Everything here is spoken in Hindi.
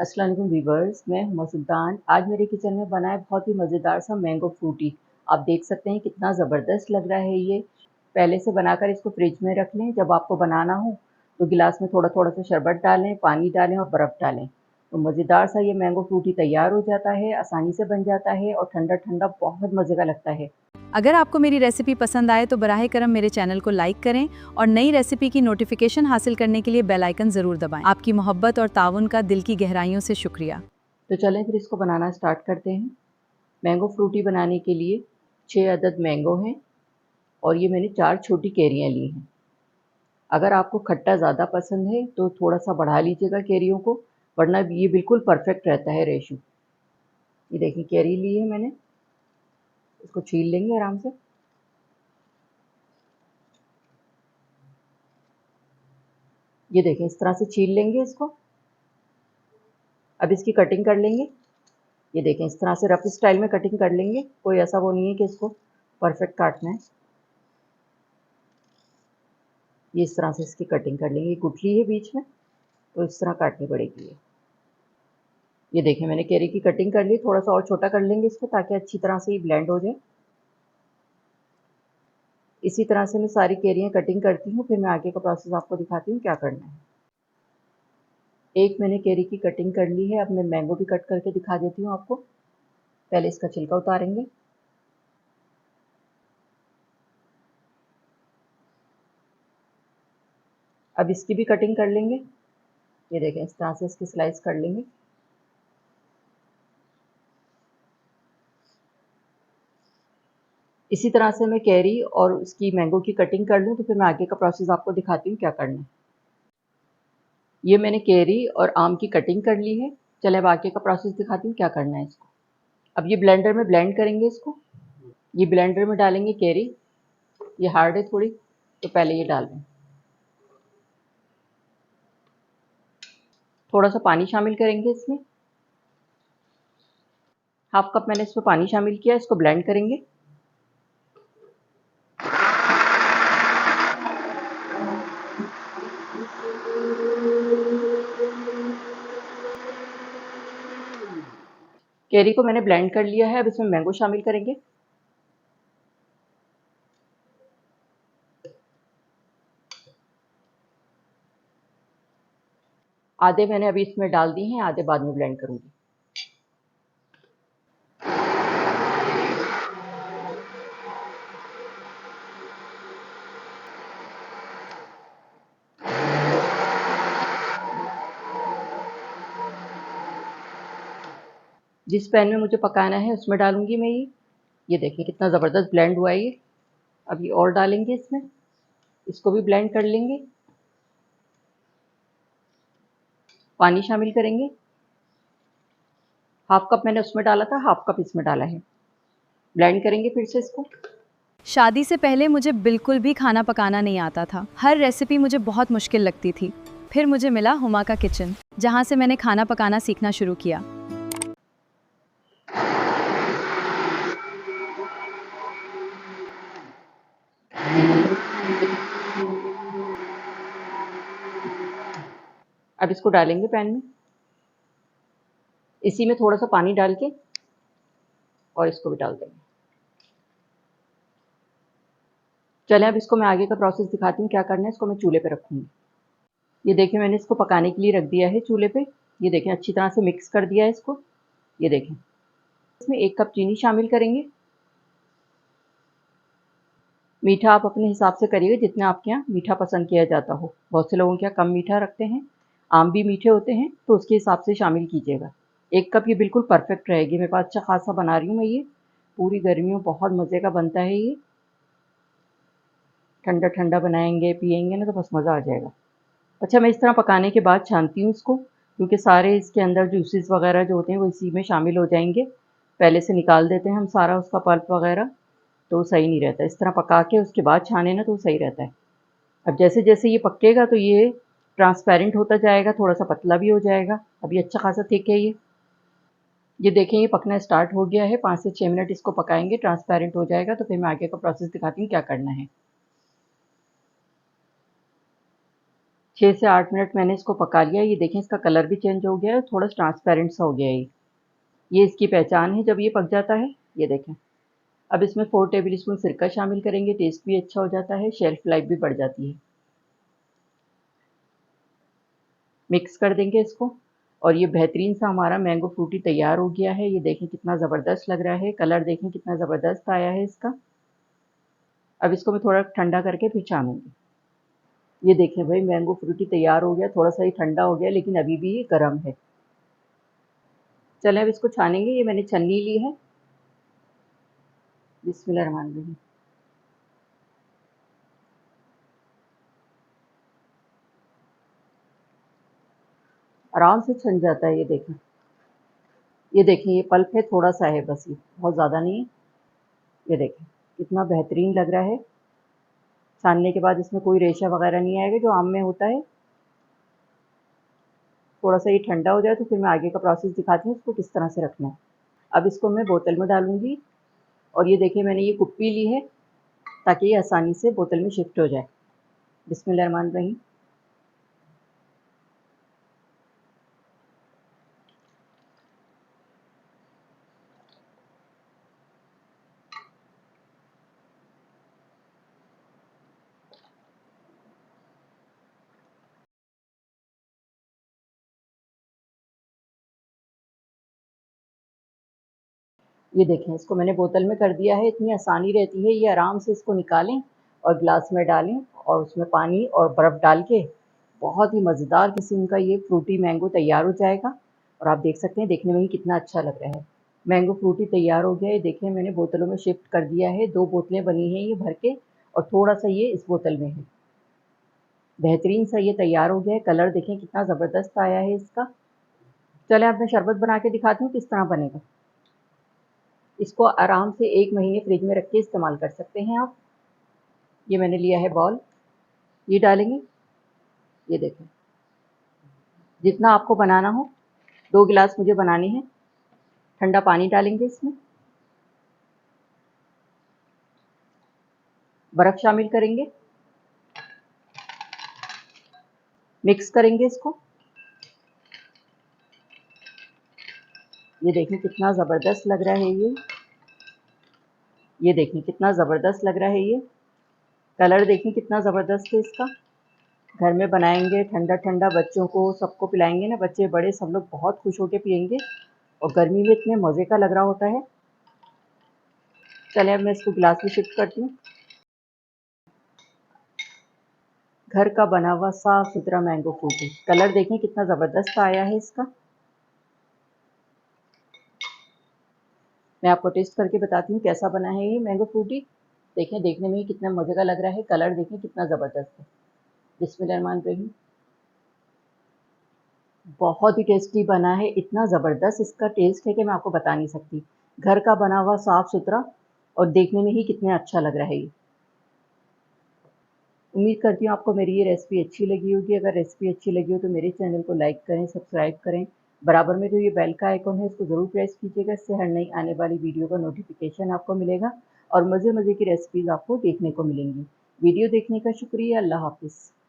अस्सलाम वालेकुम वीवर्स, मैं हूं सुल्तान। आज मेरे किचन में बना है बहुत ही मज़ेदार सा मैंगो फ्रूटी। आप देख सकते हैं कितना ज़बरदस्त लग रहा है ये। पहले से बनाकर इसको फ्रिज में रख लें। जब आपको बनाना हो तो गिलास में थोड़ा थोड़ा सा शरबत डालें, पानी डालें और बर्फ़ डालें, तो मज़ेदार सा ये मैंगो फ्रूटी तैयार हो जाता है, आसानी से बन जाता है और ठंडा ठंडा बहुत मज़े का लगता है। अगर आपको मेरी रेसिपी पसंद आए तो बराहे करम मेरे चैनल को लाइक करें और नई रेसिपी की नोटिफिकेशन हासिल करने के लिए बेल आइकन ज़रूर दबाएं। आपकी मोहब्बत और ताउन का दिल की गहराइयों से शुक्रिया। तो चलें फिर इसको बनाना स्टार्ट करते हैं। मैंगो फ्रूटी बनाने के लिए 6 अदद मैंगो हैं और ये मैंने 4 छोटी कैरियाँ ली हैं। अगर आपको खट्टा ज़्यादा पसंद है तो थोड़ा-सा बढ़ा लीजिएगा कैरियों को, वरना ये बिल्कुल परफेक्ट रहता है रेशो। ये देखिए कैरी ली है मैंने, इसको छील लेंगे आराम से। ये देखें इस तरह से छील लेंगे इसको। अब इसकी कटिंग कर लेंगे। ये देखें इस तरह से रफ स्टाइल में कटिंग कर लेंगे, कोई ऐसा वो नहीं है कि इसको परफेक्ट काटना है। ये इस तरह से इसकी कटिंग कर लेंगे। ये गुठली है बीच में, तो इस तरह काटनी पड़ेगी ये। ये देखें मैंने कैरी की कटिंग कर ली, थोड़ा-सा और छोटा कर लेंगे इसको ताकि अच्छी तरह से ये ब्लेंड हो जाए। इसी तरह से मैं सारी कैरियाँ कटिंग करती हूँ, फिर मैं आगे का प्रोसेस आपको दिखाती हूँ क्या करना है। एक मैंने कैरी की कटिंग कर ली है, अब मैं मैंगो भी कट करके दिखा देती हूँ आपको। पहले इसका छिलका उतारेंगे। अब इसकी भी कटिंग कर लेंगे। ये देखें इस तरह से इसकी स्लाइस कर लेंगे। इसी तरह से मैं कैरी और उसकी मैंगो की कटिंग कर लूँ तो फिर मैं आगे का प्रोसेस आपको दिखाती हूँ क्या करना है। ये मैंने कैरी और आम की कटिंग कर ली है। चले अब आगे का प्रोसेस दिखाती हूँ क्या करना है इसको। अब ये ब्लेंडर में ब्लेंड करेंगे इसको। ये ब्लेंडर में डालेंगे कैरी। ये हार्ड है थोड़ी, तो पहले ये डाल दें। थोड़ा सा पानी शामिल करेंगे इसमें। हाफ कप मैंने इसमें पानी शामिल किया, इसको ब्लेंड करेंगे। कैरी को मैंने ब्लेंड कर लिया है, अब इसमें मैंगो शामिल करेंगे। आधे मैंने अभी इसमें डाल दिए हैं, आधे बाद में ब्लेंड करूंगी। जिस पैन में मुझे पकाना है उसमें डालूंगी मैं ये देखिए कितना ज़बरदस्त ब्लेंड हुआ है ये। अब ये और डालेंगे इसमें, इसको भी ब्लेंड कर लेंगे। पानी शामिल करेंगे। हाफ कप मैंने उसमें डाला था, हाफ कप इसमें डाला है। ब्लेंड करेंगे फिर से इसको। शादी से पहले मुझे बिल्कुल भी खाना पकाना नहीं आता था। हर रेसिपी मुझे बहुत मुश्किल लगती थी। फिर मुझे मिला हुमा का किचन, जहाँ से मैंने खाना पकाना सीखना शुरू किया। अब इसको डालेंगे पैन में। इसी में थोड़ा सा पानी डाल के और इसको भी डाल देंगे। चलें अब इसको मैं आगे का प्रोसेस दिखाती हूँ क्या करना है। इसको मैं चूल्हे पे रखूँगी। ये देखिए मैंने इसको पकाने के लिए रख दिया है चूल्हे पे। ये देखें अच्छी तरह से मिक्स कर दिया है इसको। ये देखें इसमें 1 कप चीनी शामिल करेंगे। मीठा आप अपने हिसाब से करिएगा जितना आपके यहाँ मीठा पसंद किया जाता हो। बहुत से लोगों के यहाँ कम मीठा रखते हैं, आम भी मीठे होते हैं, तो उसके हिसाब से शामिल कीजिएगा। 1 कप ये बिल्कुल परफेक्ट रहेगी। मेरे पास अच्छा खासा बना रही हूँ मैं ये। पूरी गर्मियों बहुत मज़े का बनता है ये। ठंडा ठंडा बनाएंगे पिएंगे ना तो बस मज़ा आ जाएगा। अच्छा मैं इस तरह पकाने के बाद छानती हूँ इसको, क्योंकि सारे इसके अंदर जूसेस वगैरह जो होते हैं वो इसी में शामिल हो जाएंगे। पहले से निकाल देते हैं हम सारा उसका पल्प वगैरह, तो सही नहीं रहता। इस तरह पका के उसके बाद छाने ना तो सही रहता है। अब जैसे-जैसे ये पकेगा तो ये ट्रांसपेरेंट होता जाएगा, थोड़ा-सा पतला भी हो जाएगा। अब ये अच्छा खासा थिक है ये। ये देखें ये पकना स्टार्ट हो गया है। 5 से 6 मिनट इसको पकाएँगे, ट्रांसपेरेंट हो जाएगा तो फिर मैं आगे का प्रोसेस दिखाती हूँ क्या करना है। 6 से 8 मिनट मैंने इसको पका लिया। ये देखें इसका कलर भी चेंज हो गया है, थोड़ा ट्रांसपेरेंट सा हो गया है ये इसकी पहचान है जब ये पक जाता है। ये देखें। अब इसमें 4 टेबल स्पून सिरका शामिल करेंगे, टेस्ट भी अच्छा हो जाता है, शेल्फ लाइफ भी बढ़ जाती है। मिक्स कर देंगे इसको और ये बेहतरीन सा हमारा मैंगो फ्रूटी तैयार हो गया है। ये देखें कितना ज़बरदस्त लग रहा है, कलर देखें कितना ज़बरदस्त आया है इसका। अब इसको मैं थोड़ा ठंडा करके फिर छानूंगी। ये देखें भाई मैंगो फ्रूटी तैयार हो गया, थोड़ा सा ही ठंडा हो गया लेकिन अभी भी ये गर्म है। चलें अब इसको छानेंगे। ये मैंने छन्नी ली है। बिस्मिल्लाहिर्रहमानिर्रहीम। आराम से छन जाता है। ये देखें ये पल्प है, थोड़ा सा है बस, ये बहुत ज़्यादा नहीं है। ये देखें कितना बेहतरीन लग रहा है। छानने के बाद इसमें कोई रेशा वगैरह नहीं आएगा जो आम में होता है। थोड़ा सा ये ठंडा हो जाए तो फिर मैं आगे का प्रोसेस दिखाती हूँ इसको किस तरह से रखना है। अब इसको मैं बोतल में डालूंगी और ये देखिए मैंने ये कुप्पी ली है ताकि ये आसानी से बोतल में शिफ्ट हो जाए। बिस्मिल्लाहिर्रहमानिर्रहीम। ये देखें इसको मैंने बोतल में कर दिया है। इतनी आसानी रहती है, ये आराम से इसको निकालें और गिलास में डालें और उसमें पानी और बर्फ़ डाल के बहुत ही मज़ेदार किस्म का ये फ्रूटी मैंगो तैयार हो जाएगा। और आप देख सकते हैं देखने में ही कितना अच्छा लग रहा है। मैंगो फ्रूटी तैयार हो गया है। देखें मैंने बोतलों में शिफ्ट कर दिया है। 2 बोतलें बनी हैं ये भर के और थोड़ा सा ये इस बोतल में है। बेहतरीन सा ये तैयार हो गया है। कलर देखें कितना ज़बरदस्त आया है इसका। चलें अब मैं शरबत बना के दिखाती हूँ किस तरह बनेगा। इसको आराम से 1 महीने फ्रिज में रख के इस्तेमाल कर सकते हैं आप। ये मैंने लिया है बाउल, ये डालेंगे। ये देखें जितना आपको बनाना हो, 2 गिलास मुझे बनाने हैं। ठंडा पानी डालेंगे इसमें, बर्फ़ शामिल करेंगे, मिक्स करेंगे इसको। ये देखें कितना ज़बरदस्त लग रहा है ये। ये देखें कितना ज़बरदस्त लग रहा है ये। कलर देखें कितना ज़बरदस्त है इसका। घर में बनाएंगे ठंडा-ठंडा बच्चों को सबको पिलाएंगे ना, बच्चे बड़े सब लोग बहुत खुश होके पिएंगे और गर्मी में इतने मज़े का लग रहा होता है। चलें अब मैं इसको गिलास में शिफ्ट करती हूँ। घर का बना हुआ साफ़ सुथरा मैंगो फ्रूटी। कलर देखें कितना ज़बरदस्त आया है इसका। मैं आपको टेस्ट करके बताती हूँ कैसा बना है ये मैंगो फ्रूटी। देखें देखने में ही कितना मज़े का लग रहा है, कलर देखें कितना ज़बरदस्त है। बिस्मिल्लाहिर्रहमानिर्रहीम। बहुत ही टेस्टी बना है, इतना ज़बरदस्त इसका टेस्ट है कि मैं आपको बता नहीं सकती। घर का बना हुआ साफ़ सुथरा और देखने में ही कितना अच्छा लग रहा है ये। उम्मीद करती हूँ आपको मेरी ये रेसिपी अच्छी लगी होगी। अगर रेसिपी अच्छी लगी हो तो मेरे चैनल को लाइक करें, सब्सक्राइब करें। बराबर में जो ये बेल का आइकॉन है इसको ज़रूर प्रेस कीजिएगा, इससे हर नई आने वाली वीडियो का नोटिफिकेशन आपको मिलेगा और मज़े-मज़े की रेसिपीज़ आपको देखने को मिलेंगी। वीडियो देखने का शुक्रिया। अल्लाह हाफ़िज़।